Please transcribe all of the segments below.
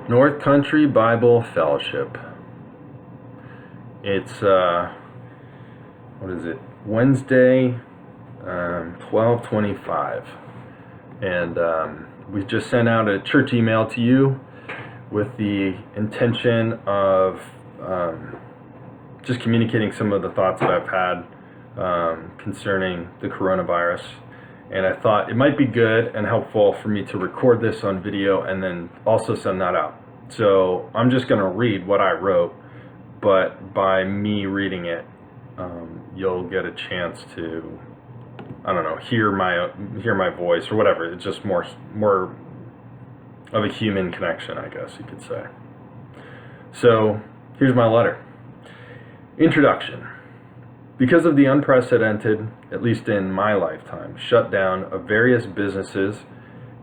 North Country Bible Fellowship. It's what is it? Wednesday, 12:25, and we just sent out a church email to you with the intention of just communicating some of the thoughts that I've had concerning the coronavirus. And I thought it might be good and helpful for me to record this on video and then also send that out. So I'm just going to read what I wrote, but by me reading it, you'll get a chance to, I don't know, hear my voice or whatever. It's just more of a human connection, I guess you could say. So here's my letter. Introduction. Because of the unprecedented, at least in my lifetime, shutdown of various businesses,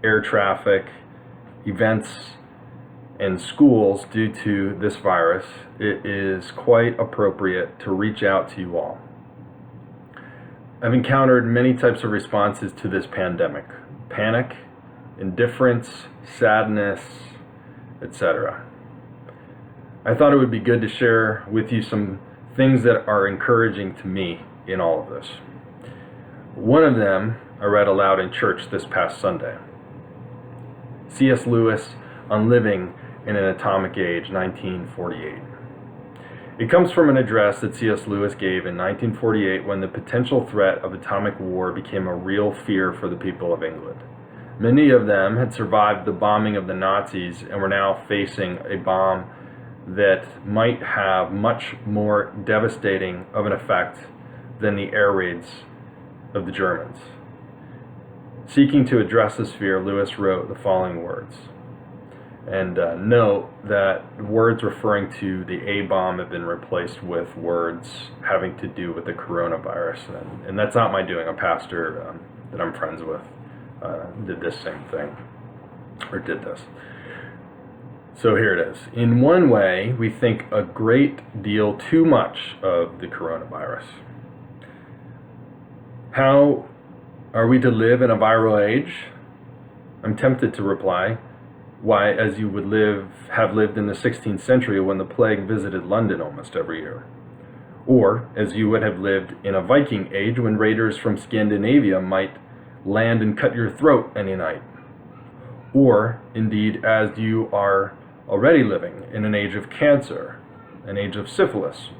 air traffic, events, and schools due to this virus, it is quite appropriate to reach out to you all. I've encountered many types of responses to this pandemic: panic, indifference, sadness, etc. I thought it would be good to share with you some things that are encouraging to me in all of this. One of them I read aloud in church this past Sunday. C.S. Lewis on Living in an Atomic Age, 1948. It comes from an address that C.S. Lewis gave in 1948 when the potential threat of atomic war became a real fear for the people of England. Many of them had survived the bombing of the Nazis and were now facing a bomb that might have much more devastating of an effect than the air raids of the Germans. Seeking to address this fear, Lewis wrote the following words. And note that words referring to the A-bomb have been replaced with words having to do with the coronavirus. And that's not my doing. A pastor that I'm friends with did this same thing, or did this. So here it is. In one way, we think a great deal too much of the coronavirus. How are we to live in a viral age? I'm tempted to reply, why, as you would have lived in the 16th century when the plague visited London almost every year. Or as you would have lived in a Viking age when raiders from Scandinavia might land and cut your throat any night. Or, indeed, as you are already living in an age of cancer, an age of syphilis,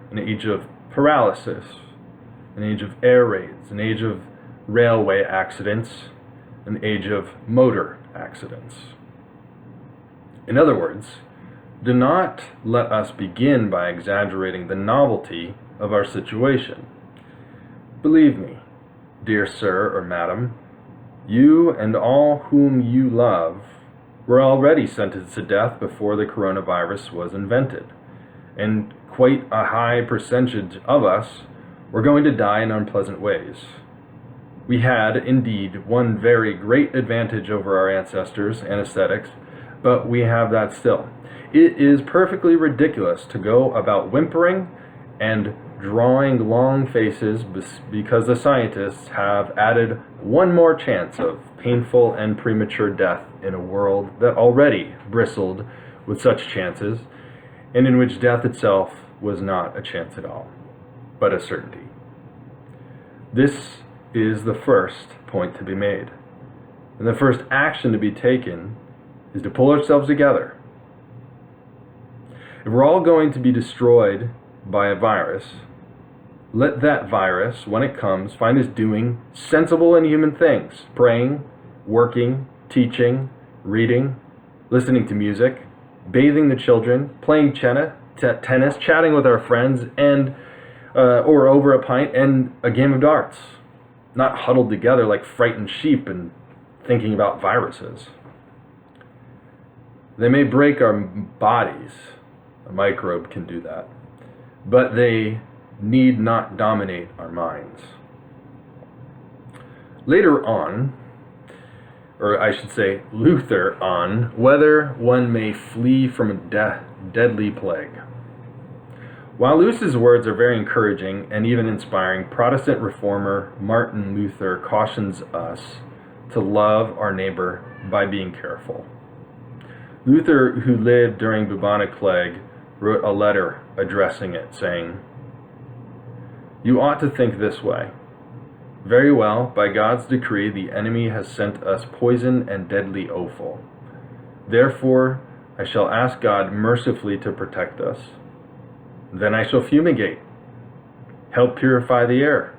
an age of paralysis, an age of air raids, an age of railway accidents, an age of motor accidents. In other words, do not let us begin by exaggerating the novelty of our situation. Believe me, dear sir or madam, you and all whom you love were already sentenced to death before the coronavirus was invented, and quite a high percentage of us were going to die in unpleasant ways. We had, indeed, one very great advantage over our ancestors, anesthetics, but we have that still. It is perfectly ridiculous to go about whimpering and drawing long faces because the scientists have added one more chance of painful and premature death in a world that already bristled with such chances, and in which death itself was not a chance at all, but a certainty. This is the first point to be made, and the first action to be taken is to pull ourselves together. If we're all going to be destroyed by a virus, let that virus, when it comes, find us doing sensible and human things: praying, working, teaching, reading, listening to music, bathing the children, playing tennis, chatting with our friends, and or over a pint and a game of darts, not huddled together like frightened sheep and thinking about viruses. They may break our bodies, a microbe can do that, but they need not dominate our minds. Later on, or I should say Luther on whether one may flee from a deadly plague. While Lewis's words are very encouraging and even inspiring, Protestant reformer Martin Luther cautions us to love our neighbor by being careful. Luther, who lived during bubonic plague, wrote a letter addressing it, saying, "You ought to think this way. Very well, by God's decree, the enemy has sent us poison and deadly offal. Therefore, I shall ask God mercifully to protect us. Then I shall fumigate, help purify the air,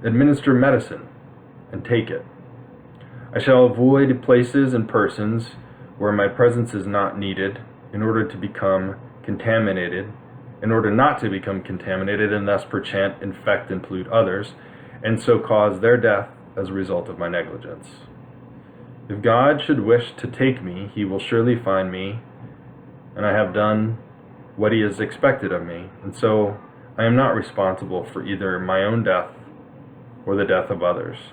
administer medicine, and take it. I shall avoid places and persons where my presence is not needed in order not to become contaminated, and thus perchance infect and pollute others, and so cause their death as a result of my negligence. If God should wish to take me, he will surely find me, and I have done what he has expected of me, and so I am not responsible for either my own death or the death of others.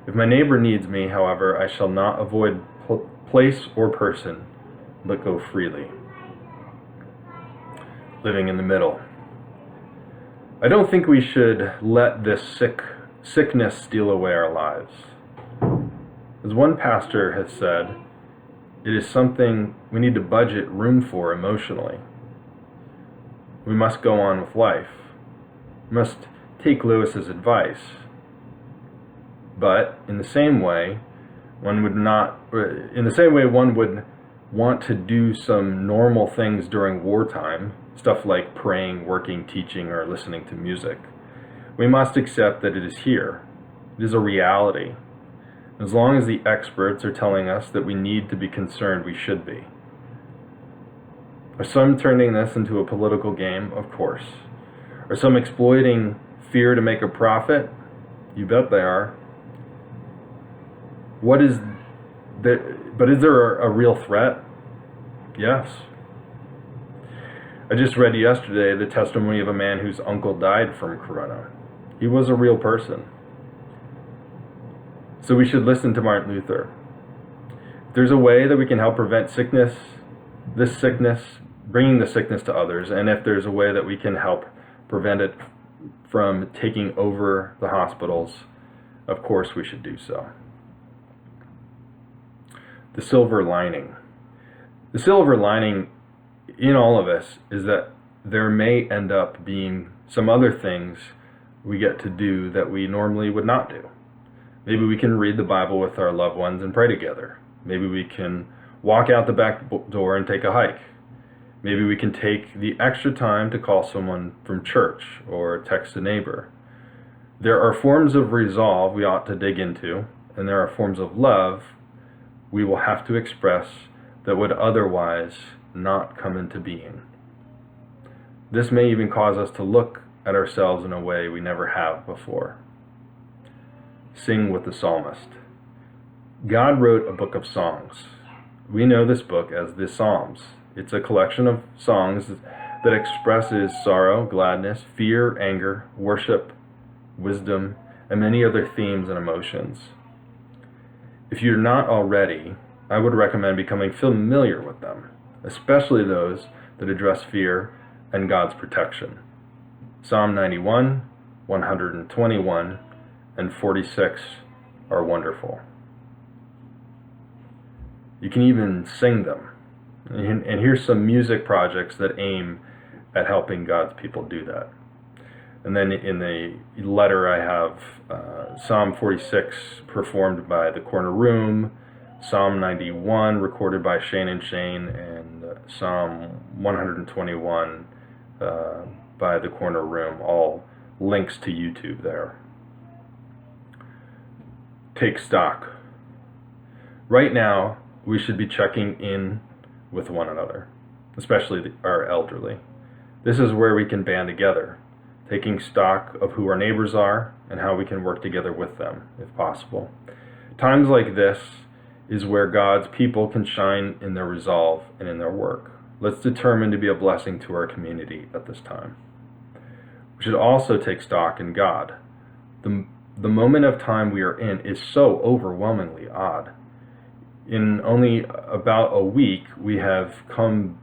If my neighbor needs me, however, I shall not avoid place or person, but go freely." Living in the middle. I don't think we should let this sickness steal away our lives. As one pastor has said, it is something we need to budget room for emotionally. We must go on with life. We must take Lewis's advice. But in the same way, one would want to do some normal things during wartime, stuff like praying, working, teaching, or listening to music. We must accept that it is here. It is a reality. As long as the experts are telling us that we need to be concerned, we should be. Are some turning this into a political game? Of course. Are some exploiting fear to make a profit? You bet they are. But is there a real threat? Yes. I just read yesterday the testimony of a man whose uncle died from corona. He was a real person. So we should listen to Martin Luther. If there's a way that we can help prevent bringing the sickness to others, and if there's a way that we can help prevent it from taking over the hospitals, of course we should do so. The silver lining. The silver lining in all of us is that there may end up being some other things we get to do that we normally would not do. Maybe we can read the Bible with our loved ones and pray together. Maybe we can walk out the back door and take a hike. Maybe we can take the extra time to call someone from church or text a neighbor. There are forms of resolve we ought to dig into, and there are forms of love we will have to express that would otherwise not come into being. This may even cause us to look at ourselves in a way we never have before. Sing with the psalmist. God wrote a book of songs. We know this book as the Psalms. It's a collection of songs that expresses sorrow, gladness, fear, anger, worship, wisdom, and many other themes and emotions. If you're not already, I would recommend becoming familiar with them, especially those that address fear and God's protection. Psalm 91, 121, and 46 are wonderful. You can even sing them. And here's some music projects that aim at helping God's people do that. And then in the letter I have Psalm 46 performed by the Corner Room, Psalm 91 recorded by Shane and Shane, and Psalm 121 by the Corner Room, all links to YouTube there. Take stock. Right now, we should be checking in with one another, especially our elderly. This is where we can band together, taking stock of who our neighbors are and how we can work together with them, if possible. Times like this is where God's people can shine in their resolve and in their work. Let's determine to be a blessing to our community at this time. We should also take stock in God. The moment of time we are in is so overwhelmingly odd. In only about a week, we have come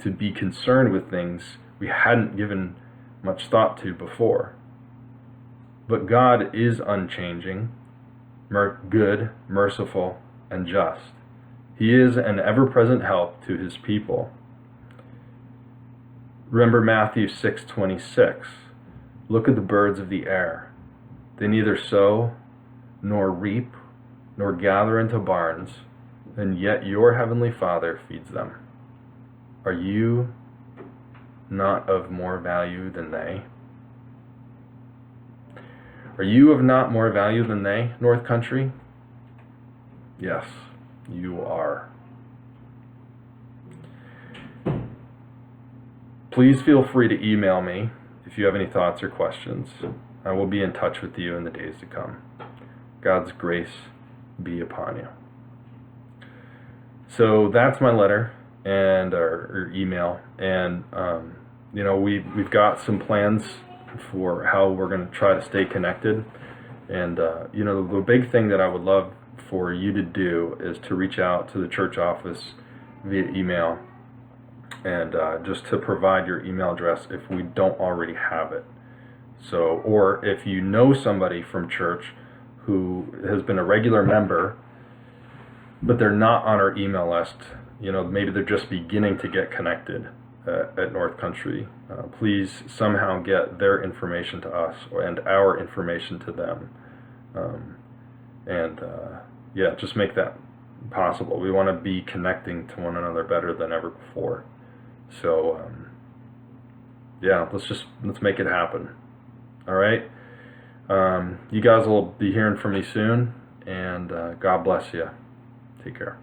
to be concerned with things we hadn't given much thought to before. But God is unchanging, good, merciful, and just. He is an ever-present help to his people. Remember Matthew 6:26. Look at the birds of the air. They neither sow, nor reap, nor gather into barns, and yet your heavenly Father feeds them. Are you not of more value than they? Are you of not more value than they, North Country? Yes, you are. Please feel free to email me if you have any thoughts or questions. I will be in touch with you in the days to come. God's grace be upon you. So that's my letter and or email, and we've got some plans for how we're going to try to stay connected. And the big thing that I would love for you to do is to reach out to the church office via email, and just to provide your email address if we don't already have it. So, or if you know somebody from church who has been a regular member, but they're not on our email list, maybe they're just beginning to get connected at North Country, please somehow get their information to us and our information to them. Just make that possible. We want to be connecting to one another better than ever before. So, let's make it happen. All right. You guys will be hearing from me soon, and God bless you. Take care.